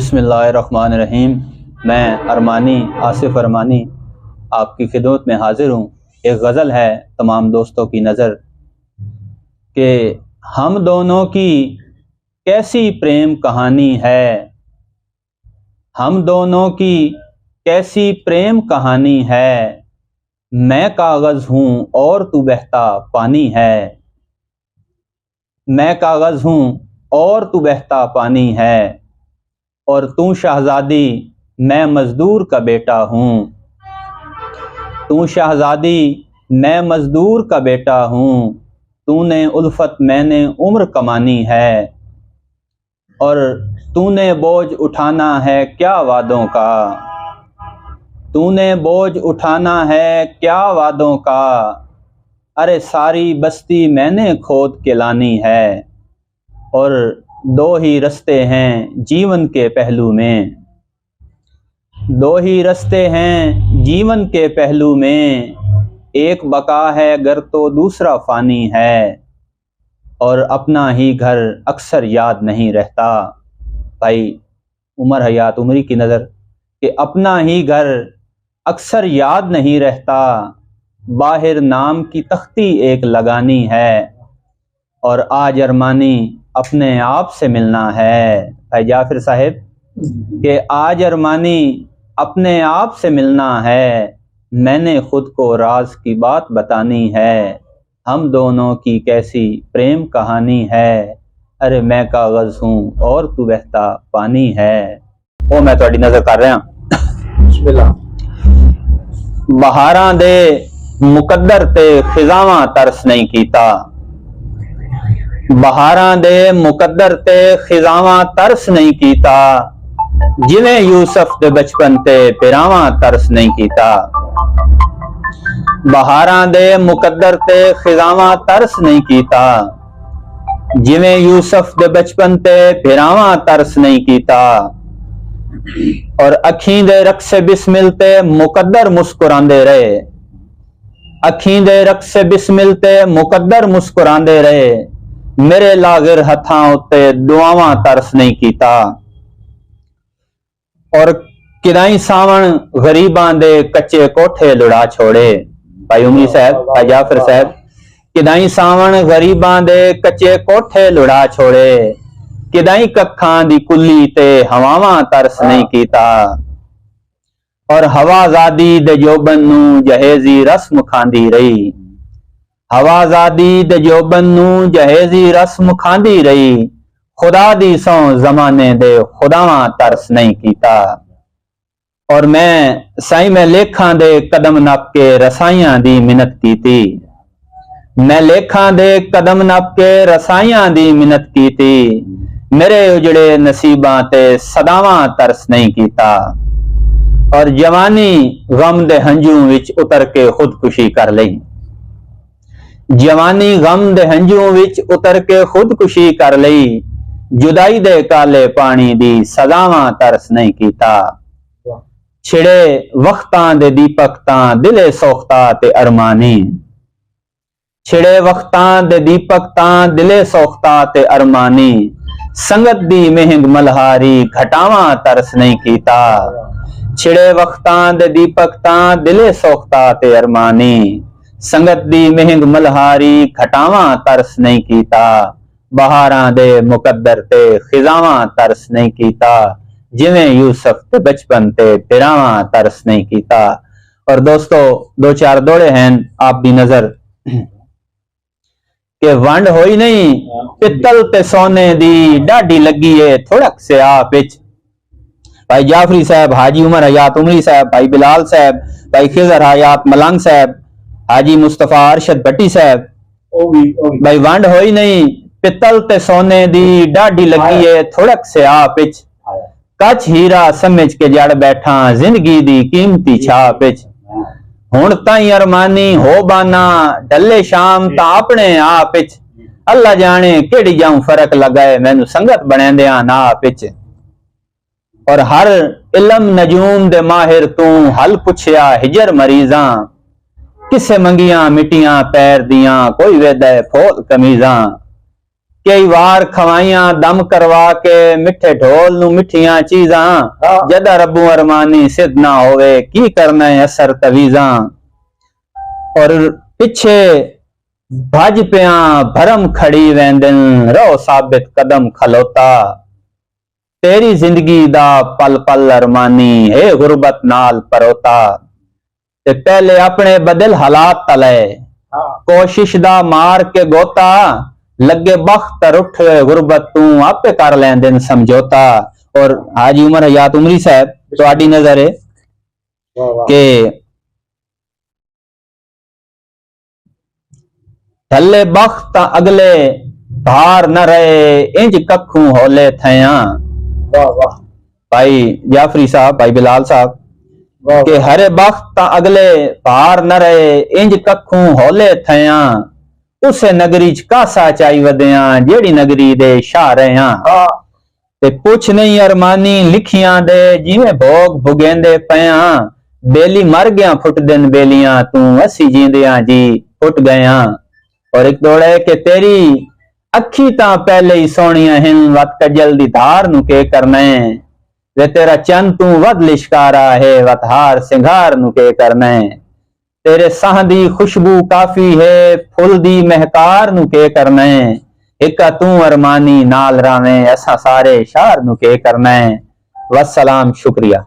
बिस्मिल्लाहिर्रहमानिर्रहीम। मैं Armani Asif Armani आपकी खिदमत में हाजिर हूँ। एक गज़ल है तमाम दोस्तों की नज़र कि हम दोनों की कैसी प्रेम कहानी है, हम दोनों की कैसी प्रेम कहानी है। मैं कागज़ हूँ और तू बहता पानी है, मैं कागज़ हूँ और तू बहता पानी है। और तू शहज़ादी मैं मज़दूर का बेटा हूँ, तू शहज़ादी मैं मज़दूर का बेटा हूँ। तूने उल्फत मैंने उम्र कमानी है, और तूने बोझ उठाना है क्या वादों का, तूने बोझ उठाना है क्या वादों का। अरे सारी बस्ती मैंने खोद के लानी है, और दो ही रास्ते हैं जीवन के पहलू में, दो ही रास्ते हैं जीवन के पहलू में। एक बका है घर तो दूसरा फानी है, और अपना ही घर अक्सर याद नहीं रहता। भाई उमर हयात उमरी की नज़र कि अपना ही घर अक्सर याद नहीं रहता। बाहर नाम की तख्ती एक लगानी है, और आज अरमानी अपने आप से मिलना है। भाई जाफिर साहिब कि आज अरमानी अपने आप से मिलना है। मैंने खुद को राज की बात बतानी है, हम दोनों की कैसी प्रेम कहानी है। अरे मैं कागज़ हूँ और तू बहता पानी है। वो मैं थोड़ी नजर कर रहा। बहारां दे मुकद्दर ते खिजावां तरस नहीं कीता, बहारां दे मुकद्दर ते खिजावां तरस नहीं कीता। जिवें यूसुफ दे बचपन ते पिरावां तरस नहीं कीता, बहारां दे मुकद्दर ते खिजावां तरस नहीं कीता। जिवें यूसुफ दे बचपन ते पिरावां तरस नहीं कीता। और अखीं दे रक्से बिस्मिल ते मुकद्दर मुस्कुरांदे रहे, अखीं दे रक्से बिस्मिल ते मुकद्दर मुस्कुरांदे रहे। मेरे लागिर हथां उत्ते दुआवां तरस नहीं कीता। और किदाई सावण गरीबां दे कच्चे कोठे लुड़ा छोड़े। भाई उमरी साहब, भाई जाफर साहब, किदाई सावण गरीबां दे कच्चे कोठे लुड़ा छोड़े। किदाई कखां दी कुली ते हवावां तरस नहीं कीता। और हवाजादी दे जोबन नू जहेजी रस्म खांदी रही, हवाजादी दे जोबन नू जहेजी रस्म खांदी रही। खुदा दी सौ जमाने दे खुदावां तरस नहीं कीता। और मैं साईं मैं लेखां दे कदम नप के रसाइयां दी मिन्नत कीती, मैं लेखां दे कदम नप के रसाइयां दी मिन्नत कीती। मेरे उजड़े नसीबां ते सदावां तरस नहीं कीता। और जवानी गम दे हंजू विच उतर के खुदकुशी कर लई, जवानी गम दे हंजू विच उतर के खुदकुशी कर लई। जुदाई दे काले पानी दी सदावां तरस नहीं कीता। छिड़े वक्तां दे दीपक तां दिले सोख्ता ते अरमानी, छिड़े वक्तां दे दीपक तां दिले सोख्ता ते अरमानी। संगत दी महंग मल्हारी घटावां तरस नहीं कीता। छिड़े वक्तां दे दीपक तां दिले सोख्ता ते अरमानी। संगत दी महंग मल्हारी घटावां तरस नहीं कीता। बहारां दे मुकद्दर ते खिजावां तरस नहीं कीता। जिवें यूसुफ ते बचपन ते पिरावां तरस नहीं कीता। और दोस्तों दो चार दौड़े हैं आप भी नजर के वंड होई नहीं पित्तल ते सोने दी डाडी लगी है थोड़क से आप विच। भाई जाफरी साहब, हाजी उमर हयात उमरी साहब, भाई बिलाल साहब, भाई खिजर हयात मलंग साहब, हाजी मुस्तफा अरशद भट्टी साहब। भाई वंड होई नहीं पित्तल ते सोने दी डाडी लगी है थोड़क से आप विच। कच हीरा समझ के जड़ बैठा जिंदगी दी कीमती छाप विच। हुण ताई अरमानी हो बाना डले शाम ता अपने आप विच। अल्लाह जाने केड़ी जाऊं फर्क लगाए मैनू संगत बनेंदियां नाप विच। और हर इलम नजूम दे माहिर तू हल पुछया हिजर मरीजां। किसे मंगियां मिटियां पैर दियां कोई वेदा फोल कमीजां। कई वार खवाइया दम करवा के मिठे ढोल नू मिठिया चीजा जदा रब्बू अरमानी सिद्ध ना होवे की करना है असर तवीजा और पिछे भज पिया भरम खड़ी वेंदन रो साबित कदम खलोता तेरी जिंदगी दा पल पल अरमानी है गुरबत नाल परोता ते पहले अपने बदल हालात तले कोशिश दा मार के गोता लगे बख्त रुठ गुरबत तू आपे कर लेंदे समझौता। और हाजी उमर हयात उमरी साहब तुहाडी नजर है के थले बख्त अगले भार न रहे इंज कखू होले थया। भाई जाफरी साहब भाई बिलाल साहब के हरे बख्त अगले भार न रहे इंज कखू होले थया उसे नगरी च कासा चाई वधिया जेड़ी नगरी दे शाह रहा ते पुछ नहीं अरमानी लिखियां दे जिवें भोग भुगेंदे पया बेली मर गया फुट दिन बेलियां तू असी जींदियां जी फुट गया। और एक दौड़े के तेरी अखी ता पहले ही सोनिया हिन वत कजल दी धार नु के करना है वे तेरा चंद तू वध लिशकारा है वत हार सिंगार नु के करना है तेरे साह दी खुशबू काफी है फुल दी महकार नु के करना है एक तू अरमानी नाल रावे ऐसा सारे शार नु के करना है। वस्सलाम शुक्रिया।